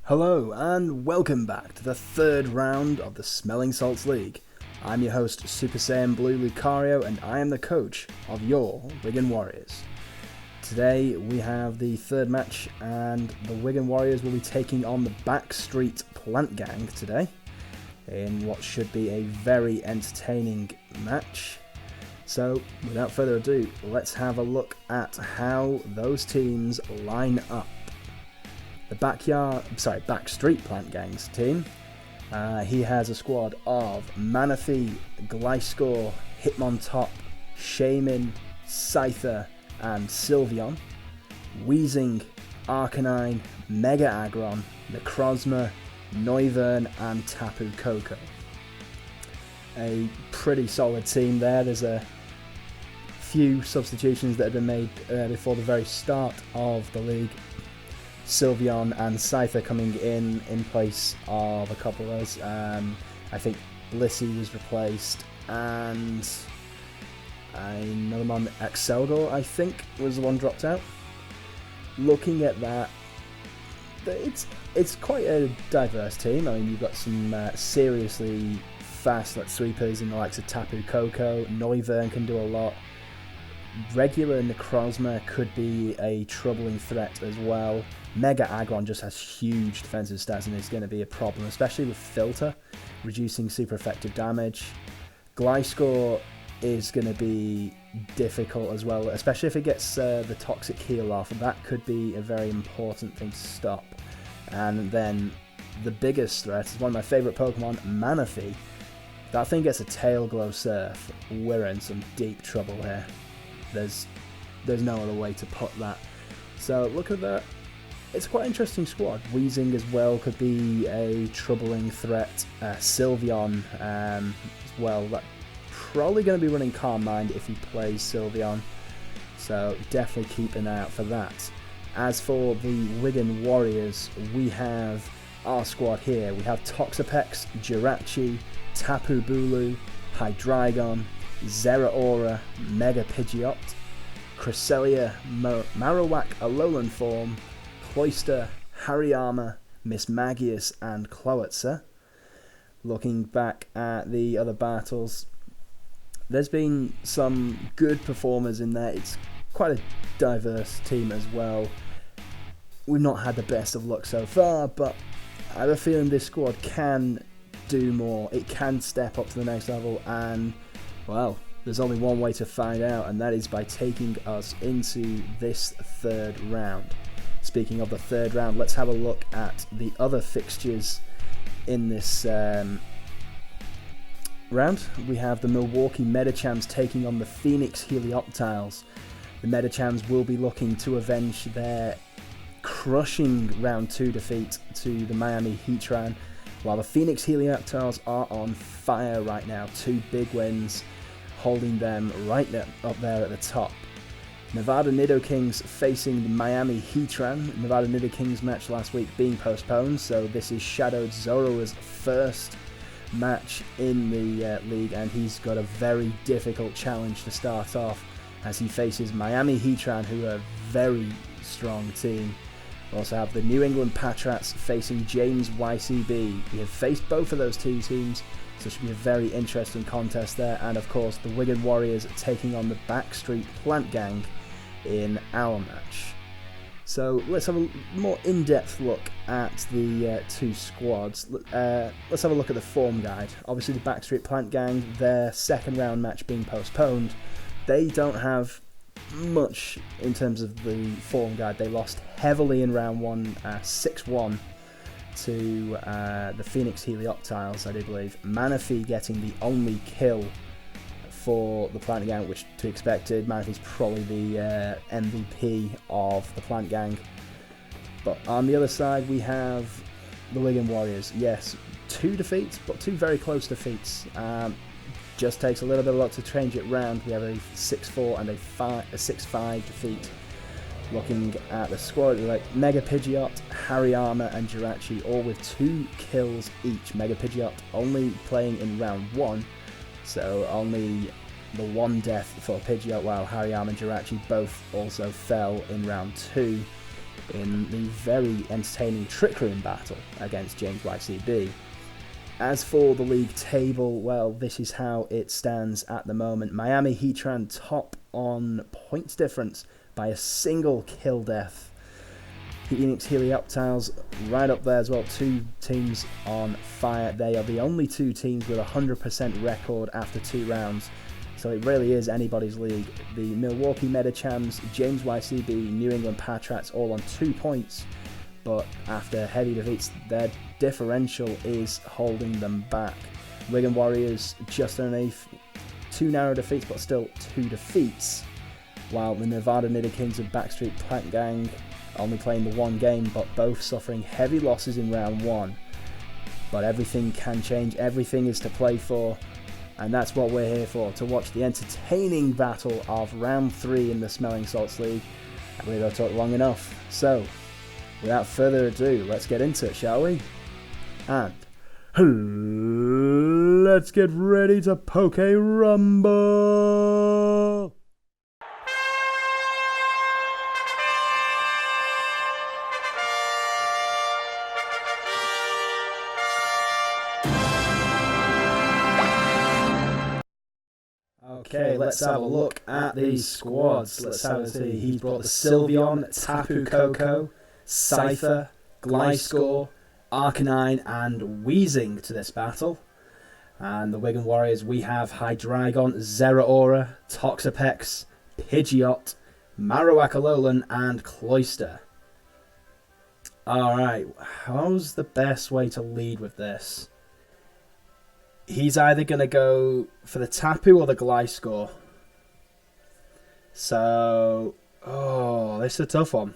Hello and welcome back to the third round of the Smelling Salts League. I'm your host Super Saiyan Blue Lucario and I am the coach of your Wigan Warriors. Today we have the third match and the Wigan Warriors will be taking on the Backstreet Plant Gang today in what should be a very entertaining match. So without further ado, let's have a look at how those teams line up. The Backstreet Plant Gang's team, he has a squad of Manaphy, Gliscor, Hitmontop, Shaman, Scyther and Sylveon, Weezing, Arcanine, Mega Aggron, Necrozma, Noivern and Tapu Koko. A pretty solid team there. There's a few substitutions that have been made before the very start of the league. Sylveon and Scyther coming in place of a couple of those. I think Blissey was replaced and another one, Excelgor, I think, was the one dropped out. Looking at that, it's quite a diverse team. I mean, you've got some seriously fast sweepers in the likes of Tapu Koko. Noivern can do a lot. Regular Necrozma could be a troubling threat as well. Mega Aggron just has huge defensive stats and is going to be a problem, especially with Filter, reducing super effective damage. Gliscor is going to be difficult as well, especially if it gets the Toxic Heal off. That could be a very important thing to stop. And then the biggest threat is one of my favourite Pokemon, Manaphy. If that thing gets a Tail Glow Surf, we're in some deep trouble here. There's no other way to put that. So look at that. It's quite an interesting squad. Weezing as well could be a troubling threat. Sylveon as well. That's probably going to be running Calm Mind if he plays Sylveon. So definitely keep an eye out for that. As for the Wigan Warriors, we have our squad here. We have Toxapex, Jirachi, Tapu Bulu, Hydreigon, Zeraora, Mega Pidgeot, Cresselia, Marowak Alolan form, Cloyster, Hariyama, Mismagius and Cloyster. Looking back at the other battles, there's been some good performers in there. It's quite a diverse team as well. We've not had the best of luck so far, but I have a feeling this squad can do more. It can step up to the next level, and well, there's only one way to find out, and that is by taking us into this third round. Speaking of the third round, let's have a look at the other fixtures in this round. We have the Milwaukee Medichams taking on the Phoenix Helioptiles. The Medichams will be looking to avenge their crushing round 2 defeat to the Miami Heatran, while the Phoenix Helioptiles are on fire right now. 2 big wins, holding them right up there at the top. Nevada Nidokings facing the Miami Heatran. Nevada Nidokings match last week being postponed, so this is Shadowed Zoroa's first match in the league, and he's got a very difficult challenge to start off as he faces Miami Heatran, who are a very strong team. We also have the New England Patriots facing James YCB. We have faced both of those two teams, so it should be a very interesting contest there. And of course, the Wigan Warriors taking on the Backstreet Plant Gang in our match. So let's have a more in-depth look at the two squads. Let's have a look at the form guide. Obviously, the Backstreet Plant Gang, their second round match being postponed, they don't have much in terms of the form guide. They lost heavily in round 1, 6-1 to the Phoenix Helioptiles, I do believe. Manaphy getting the only kill for the Plant Gang, which to be expected. Manaphy's probably the MVP of the Plant Gang. But on the other side, we have the Wigan Warriors. Yes, 2 defeats, but 2 very close defeats. Just takes a little bit of luck to change it round. We have a 6-4 and a 6-5 defeat. Looking at the squad, like Mega Pidgeot, Hariyama and Jirachi, all with 2 kills each. Mega Pidgeot only playing in round 1, so only the 1 death for Pidgeot, while Hariyama and Jirachi both also fell in round 2. in the very entertaining Trick Room battle against James YCB. As for the league table, well, this is how it stands at the moment. Miami Heat ran top on points difference by a single kill death. Phoenix Helioptiles right up there as well. Two teams on fire. They are the only two teams with a 100% record after 2 rounds. So it really is anybody's league. The Milwaukee Metachams, James YCB, New England Patriots all on 2 points. But after heavy defeats, their differential is holding them back. Wigan Warriors just underneath. 2 narrow defeats, but still 2 defeats. While the Nevada Knitter Kings of Backstreet Plant Gang only playing the 1 game, but both suffering heavy losses in round 1. But everything can change. Everything is to play for. And that's what we're here for, to watch the entertaining battle of round 3 in the Smelling Salts League. I believe I've talked long enough. So, without further ado, let's get into it, shall we? And let's get ready to Poke Rumble! Okay, let's have a look at these squads. Let's have a see. He's brought the Sylveon, Tapu Koko, Cypher, Gliscor, Arcanine, and Weezing to this battle. And the Wigan Warriors, we have Hydreigon, Zeraora, Toxapex, Pidgeot, Marowak Alolan, and Cloyster. Alright, how's the best way to lead with this? He's either going to go for the Tapu or the Gliscor. So, this is a tough one.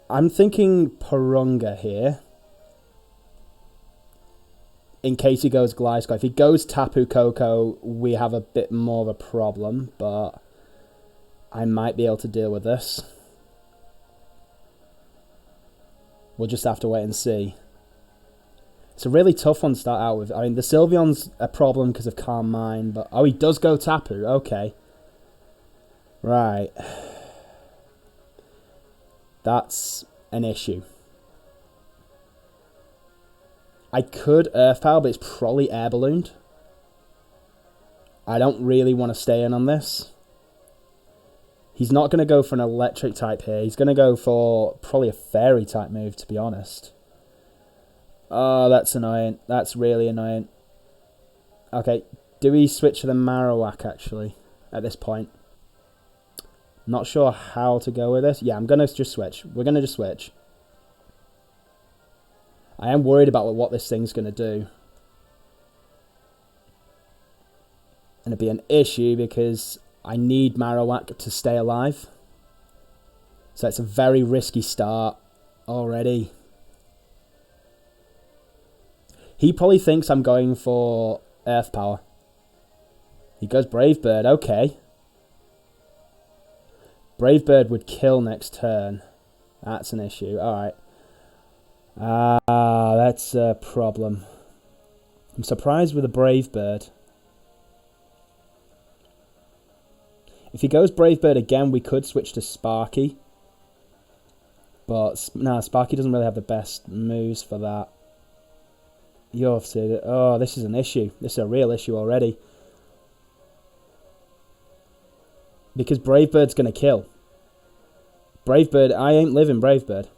I'm thinking Purunga here. In case he goes Gliscor. If he goes Tapu Koko, we have a bit more of a problem. But I might be able to deal with this. We'll just have to wait and see. It's a really tough one to start out with. I mean, the Sylveon's a problem because of Calm Mind, but... Oh, he does go Tapu. Okay. Right. That's an issue. I could Earth Power, but it's probably Air Ballooned. I don't really want to stay in on this. He's not going to go for an Electric type here. He's going to go for probably a Fairy type move, to be honest. Oh, that's annoying. That's really annoying. Okay, do we switch to the Marowak, actually, at this point? Not sure how to go with this. Yeah, I'm going to just switch. We're going to just switch. I am worried about what this thing's going to do. And it'd be an issue because I need Marowak to stay alive. So it's a very risky start already. He probably thinks I'm going for Earth Power. He goes Brave Bird. Okay. Brave Bird would kill next turn. That's an issue. Alright. That's a problem. I'm surprised with a Brave Bird. If he goes Brave Bird again, we could switch to Sparky. But, no, Sparky doesn't really have the best moves for that. You have to... Oh, this is an issue. This is a real issue already. Because Brave Bird's going to kill. Brave Bird... I ain't living Brave Bird.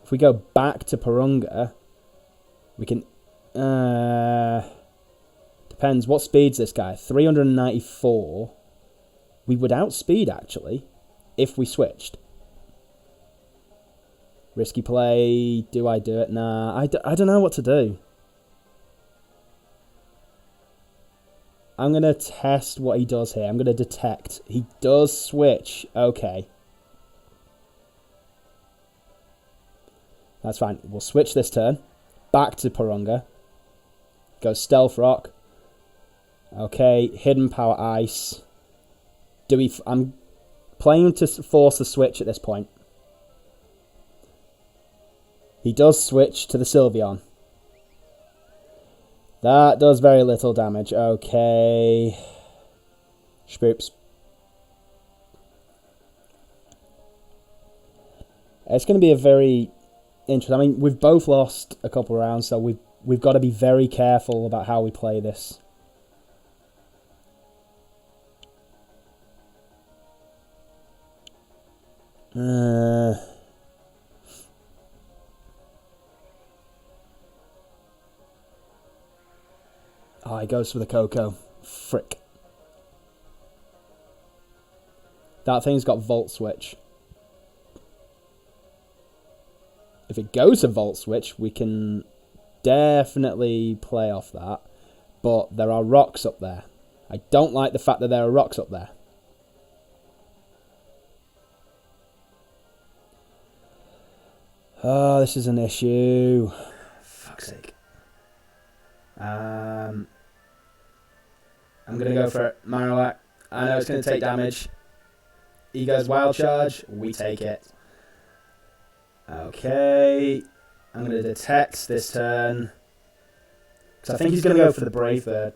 If we go back to Purunga, we can... depends. What speed's this guy? 394. We would outspeed, actually, if we switched. Risky play. Do I do it? Nah, I don't know what to do. I'm going to test what he does here. I'm going to detect. He does switch. Okay. That's fine. We'll switch this turn. Back to Purunga. Go Stealth Rock. Okay. Hidden Power Ice. I'm playing to force the switch at this point. He does switch to the Sylveon. That does very little damage. Okay. Spoops. It's going to be a very interesting... I mean, we've both lost a couple of rounds, so we've got to be very careful about how we play this. Oh, he goes for the Coco. Frick. That thing's got Volt Switch. If it goes to Volt Switch, we can definitely play off that. But there are rocks up there. I don't like the fact that there are rocks up there. Oh, this is an issue. Fuck's sake. I'm going to go for it. Marowak. I know it's going to take damage. He goes Wild Charge. We take it. Okay. I'm going to detect this turn. Because I think he's going to go for the Brave Bird.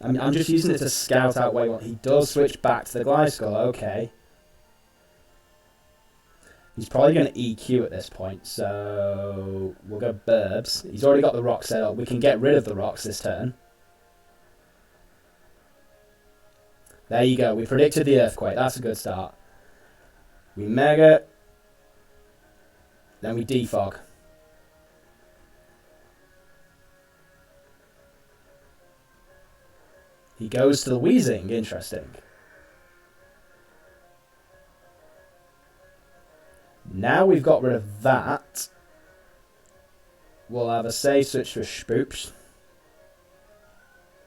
I'm just using it to scout out where he does switch back to the Gliscor. Okay. He's probably going to EQ at this point, so we'll go Burbs. He's already got the rock set up. We can get rid of the rocks this turn. There you go. We predicted the Earthquake. That's a good start. We Mega. Then we Defog. He goes to the Weezing. Interesting. Now we've got rid of that. We'll have a save switch for Spoops.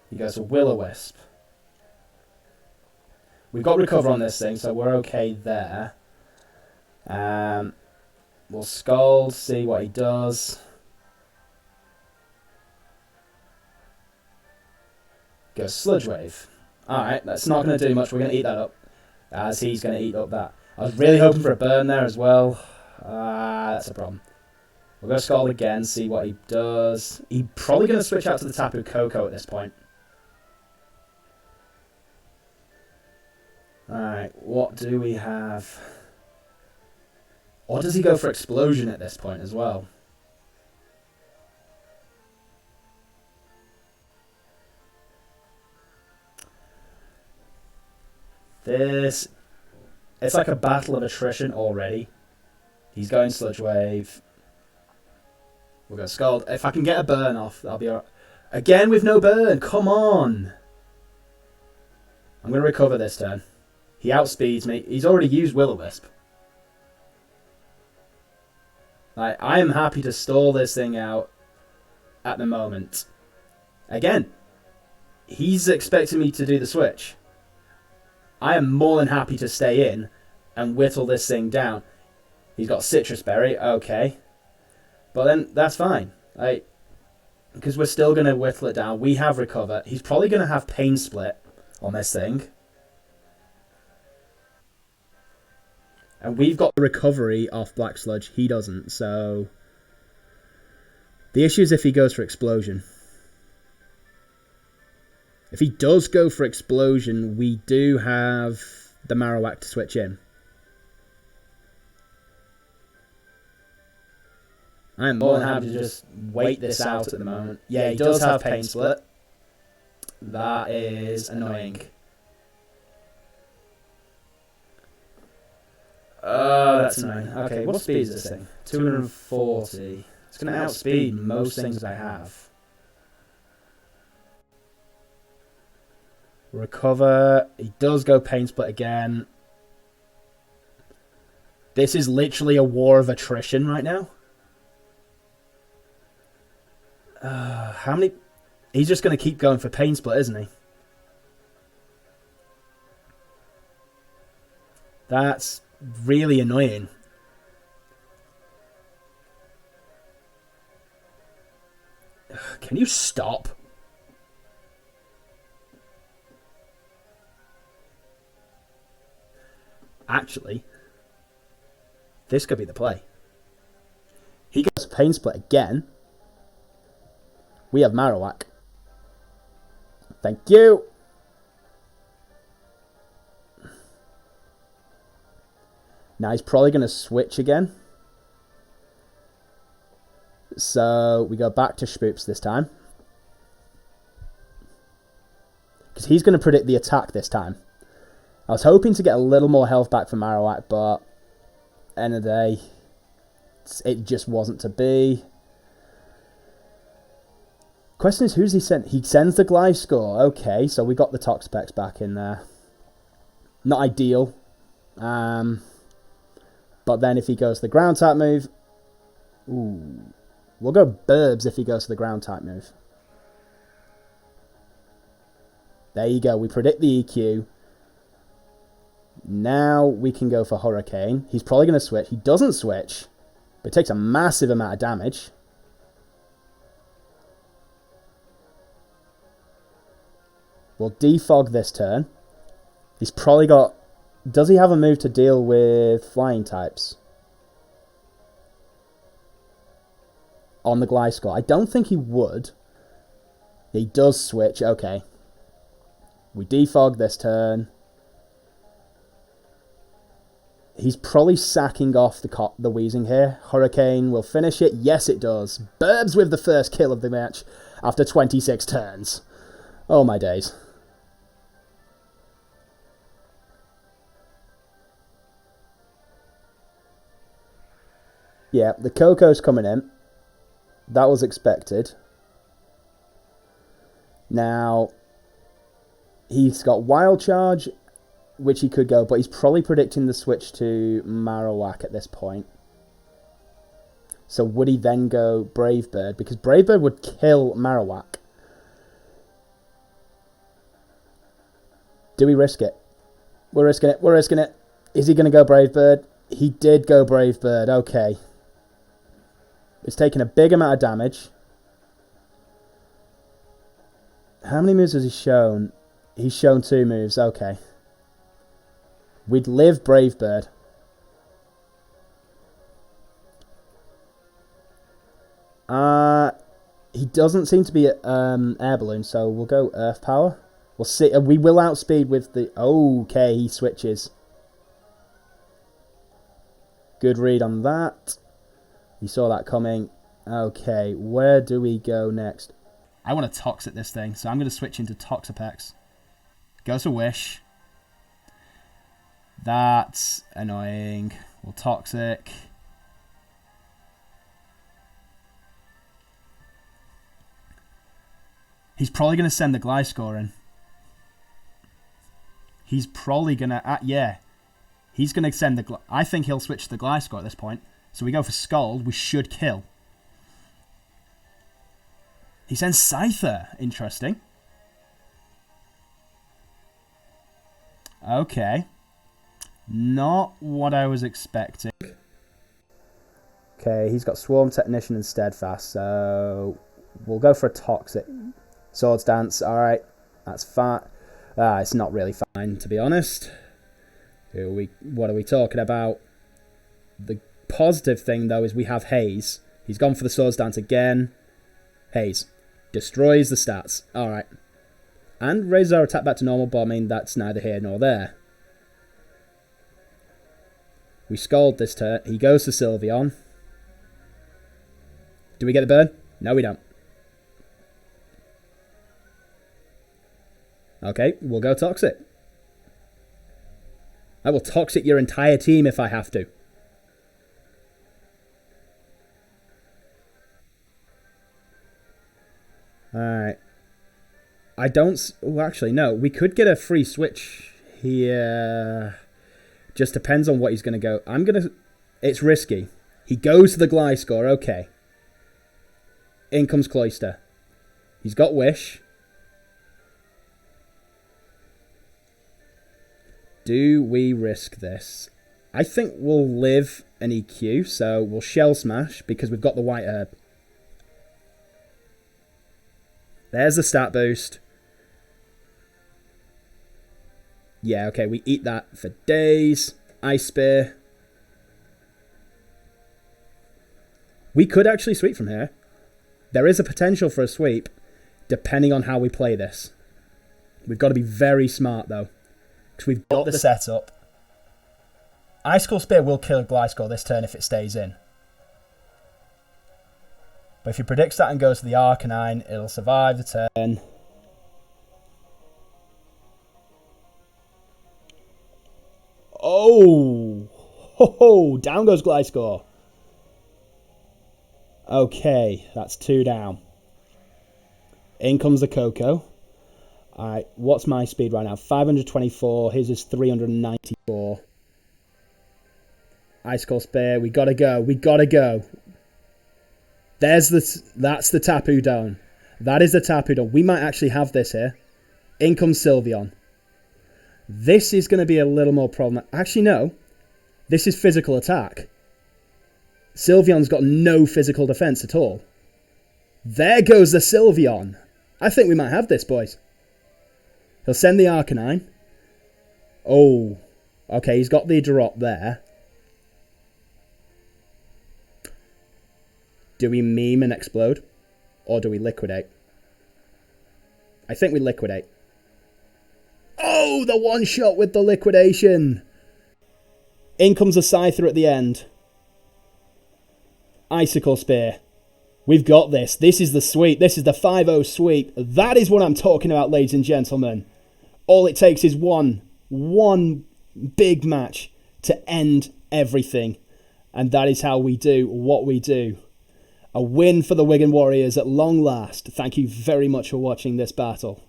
He goes to Will-O-Wisp. We've got Recover on this thing, so we're okay there. We'll Scald, see what he does. Goes Sludge Wave. Alright, that's not going to do much. We're going to eat that up. As he's going to eat up that. I was really hoping for a burn there as well. That's a problem. We'll go Scald again, see what he does. He's probably going to switch out to the Tapu Koko at this point. Alright, what do we have? Or does he go for Explosion at this point as well? It's like a battle of attrition already. He's going Sludge Wave. We'll go Scald. If I can get a burn off, that'll be alright. Again with no burn. Come on. I'm going to recover this turn. He outspeeds me. He's already used Will-O-Wisp. I am happy to stall this thing out at the moment. Again, he's expecting me to do the switch. I am more than happy to stay in and whittle this thing down. He's got Citrus Berry, okay. But then, that's fine. Because we're still going to whittle it down. We have Recover. He's probably going to have Pain Split on this thing. And we've got the recovery off Black Sludge. He doesn't, so... The issue is if he goes for Explosion. If he does go for Explosion, we do have the Marowak to switch in. I'm more than happy to just wait this out at the moment. Yeah, he does have Pain Split. That is annoying. Oh, that's annoying. Okay, what speed is this thing? 240. It's going to outspeed most things I have. Recover. He does go Pain Split again. This is literally a war of attrition right now. How many... He's just going to keep going for Pain Split, isn't he? That's really annoying. Can you stop? Actually, this could be the play. He goes Pain Split again. We have Marowak. Thank you. Now he's probably going to switch again. So we go back to Spoops this time. Because he's going to predict the attack this time. I was hoping to get a little more health back from Marowak, but end of the day, it just wasn't to be. Question is, who's he sent? He sends the Gliscor. Okay, so we got the Toxapex back in there. Not ideal. But then if he goes to the ground type move... Ooh. We'll go Burbs if he goes to the ground type move. There you go. We predict the EQ. Now we can go for Hurricane. He's probably going to switch. He doesn't switch, but it takes a massive amount of damage. We'll defog this turn. He's probably got... Does he have a move to deal with flying types? On the Gliscor. I don't think he would. He does switch. Okay. We defog this turn. He's probably sacking off the Weezing here. Hurricane will finish it. Yes, it does. Burbs with the first kill of the match after 26 turns. Oh, my days. Yeah, the Coco's coming in. That was expected. Now, he's got Wild Charge, which he could go, but he's probably predicting the switch to Marowak at this point. So would he then go Brave Bird? Because Brave Bird would kill Marowak. Do we risk it? We're risking it. We're risking it. Is he going to go Brave Bird? He did go Brave Bird. Okay. It's taken a big amount of damage. How many moves has he shown? He's shown 2 moves. Okay. We'd live Brave Bird. He doesn't seem to be air balloon, so we'll go Earth Power. We'll see. We will outspeed with the... Okay, he switches. Good read on that. You saw that coming. Okay, where do we go next? I want to Toxic this thing, so I'm going to switch into Toxapex. Goes to Wish. That's annoying. We'll Toxic. He's probably going to send the Gliscor in. He's probably going to... yeah. He's going to send the... I think he'll switch to the Gliscor at this point. So we go for Scald. We should kill. He sends Scyther. Interesting. Okay. Not what I was expecting. Okay, he's got Swarm Technician and Steadfast, so we'll go for a Toxic. Swords Dance, alright. That's fine. It's not really fine, to be honest. What are we talking about? The positive thing, though, is we have Haze. He's gone for the Swords Dance again. Haze. Destroys the stats. Alright. And raises our attack back to normal, but I mean, that's neither here nor there. We Scald this turn. He goes to Sylveon. Do we get the burn? No, we don't. Okay, we'll go Toxic. I will Toxic your entire team if I have to. Alright. I don't... Oh, actually, no. We could get a free switch here. Just depends on what he's going to go. I'm going to... It's risky. He goes to the Gliscor. Okay. In comes Cloyster. He's got Wish. Do we risk this? I think we'll live an EQ, so we'll Shell Smash because we've got the White Herb. There's the stat boost. Yeah, okay, we eat that for days. Ice Spear. We could actually sweep from here. There is a potential for a sweep, depending on how we play this. We've got to be very smart, though. Because we've got the setup. Icicle Spear will kill Gliscor this turn if it stays in. But if he predicts that and goes to the Arcanine, it'll survive the turn. Oh! Ho ho! Down goes Gliscor. Okay, that's 2 down. In comes the Coco. Alright, what's my speed right now? 524. His is 394. Icicle Spear. We gotta go. We gotta go. That's the Tapu Dome. That is the Tapu Dome. We might actually have this here. In comes Sylveon. This is going to be a little more problem. Actually, no. This is physical attack. Sylveon's got no physical defense at all. There goes the Sylveon. I think we might have this, boys. He'll send the Arcanine. Oh. Okay, he's got the drop there. Do we meme and explode? Or do we liquidate? I think we liquidate. Oh, the one shot with the liquidation. In comes a Scyther at the end. Icicle Spear. We've got this. This is the sweep. This is the 5-0 sweep. That is what I'm talking about, ladies and gentlemen. All it takes is one big match to end everything. And that is how we do what we do. A win for the Wigan Warriors at long last. Thank you very much for watching this battle.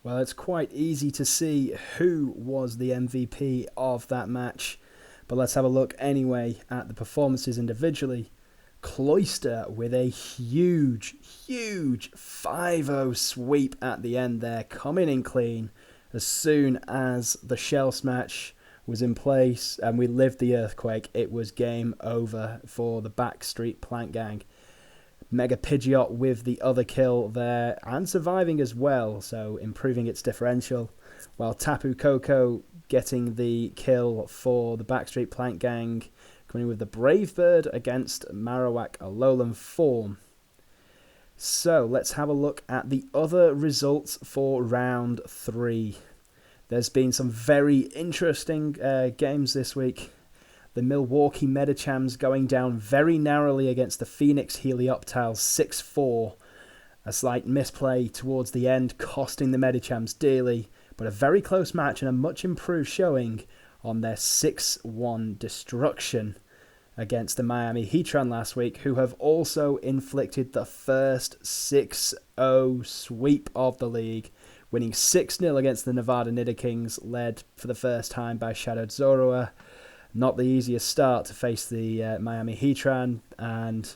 Well, it's quite easy to see who was the MVP of that match. But let's have a look anyway at the performances individually. Cloyster with a huge 5-0 sweep at the end there, coming in clean as soon as the shell smash was in place and we lived the earthquake. It was game over for the Backstreet Plant Gang. Mega Pidgeot with the other kill there and surviving as well, so improving its differential, while Tapu Koko getting the kill for the Backstreet Plant Gang, coming in with the Brave Bird against Marowak Alolan form. So let's have a look at the other results for round 3. There's been some very interesting games this week. The Milwaukee Medichams going down very narrowly against the Phoenix Helioptiles 6-4. A slight misplay towards the end costing the Medichams dearly, but a very close match and a much improved showing on their 6-1 destruction against the Miami Heatran last week, who have also inflicted the first 6-0 sweep of the league, winning 6-0 against the Nevada Nidokings, led for the first time by Shadowed Zorua. Not the easiest start to face the Miami Heatran, and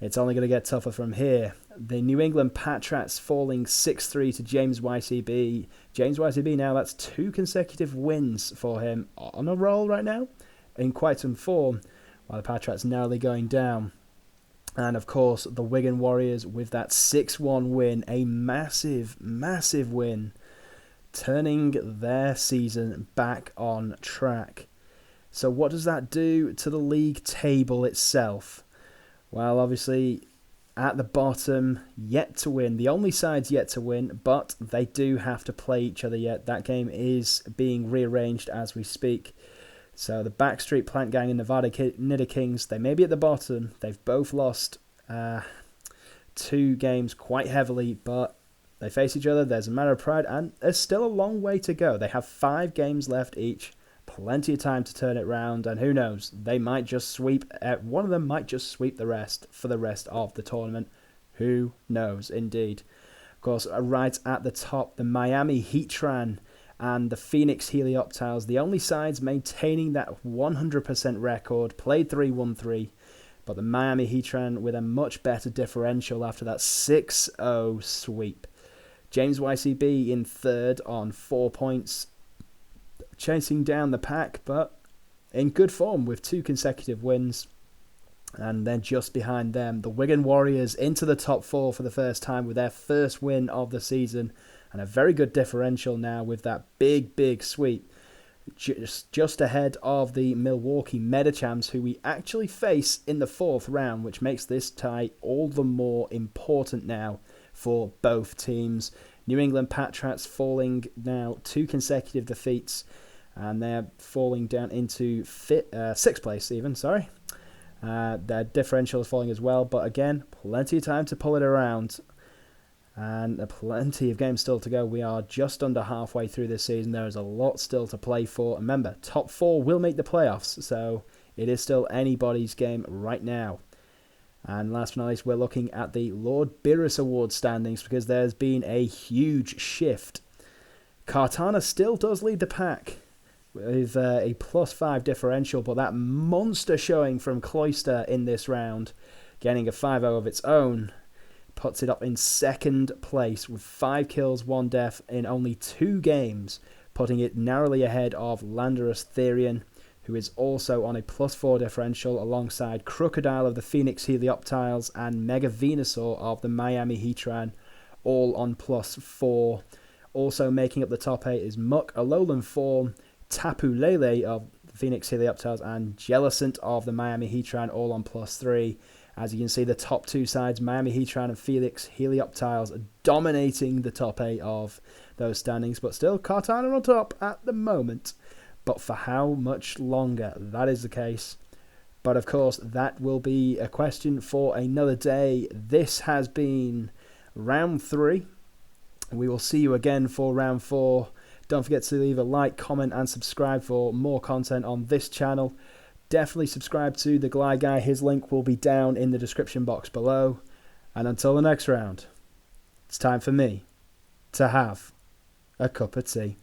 it's only going to get tougher from here. The New England Patrats falling 6-3 to James YCB. James YCB now, that's 2 consecutive wins for him on a roll right now, in quite some form, while the Patrats narrowly going down. And of course, the Wigan Warriors with that 6-1 win, a massive win, turning their season back on track. So what does that do to the league table itself? Well, obviously, at the bottom, yet to win. The only side's yet to win, but they do have to play each other yet. That game is being rearranged as we speak. So the Backstreet Plant Gang and Nevada Nidokings, they may be at the bottom. They've both lost 2 games quite heavily, but they face each other. There's a matter of pride, and there's still a long way to go. They have 5 games left each. Plenty of time to turn it round, and who knows, they might just sweep, one of them might just sweep the rest for the rest of the tournament. Who knows, indeed. Of course, right at the top, the Miami Heatran and the Phoenix Helioptiles, the only sides maintaining that 100% record, played 3-1-3, but the Miami Heatran with a much better differential after that 6-0 sweep. James YCB in third on 4 points, chasing down the pack, but in good form with 2 consecutive wins. And then just behind them, the Wigan Warriors into the top 4 for the first time with their first win of the season, and a very good differential now with that big sweep. Just ahead of the Milwaukee Medichams, who we actually face in the 4th round, which makes this tie all the more important now for both teams. New England Patrats falling now 2 consecutive defeats and they're falling down into sixth place even, sorry. Their differential is falling as well, but again, plenty of time to pull it around. And plenty of games still to go. We are just under halfway through this season. There is a lot still to play for. Remember, top 4 will make the playoffs, so it is still anybody's game right now. And last but not least, we're looking at the Lord Beerus Award standings because there's been a huge shift. Cartana still does lead the pack with a +5 differential, but that monster showing from Cloister in this round, getting a 5-0 of its own, puts it up in second place with 5 kills, 1 death in only 2 games, putting it narrowly ahead of Landorus Therian, who is also on a +4 differential alongside Crocodile of the Phoenix Helioptiles and Mega Venusaur of the Miami Heatran, all on +4. Also making up the top 8 is Muck, Alolan Form, Tapu Lele of the Phoenix Helioptiles and Jellicent of the Miami Heatran, all on +3. As you can see, the top 2 sides, Miami Heatran and Felix Helioptiles, are dominating the top 8 of those standings, but still Cartana on top at the moment. But for how much longer that is the case? But of course, that will be a question for another day. This has been round 3. We will see you again for round 4. Don't forget to leave a like, comment, and subscribe for more content on this channel. Definitely subscribe to TheGliguy. His link will be down in the description box below. And until the next round, it's time for me to have a cup of tea.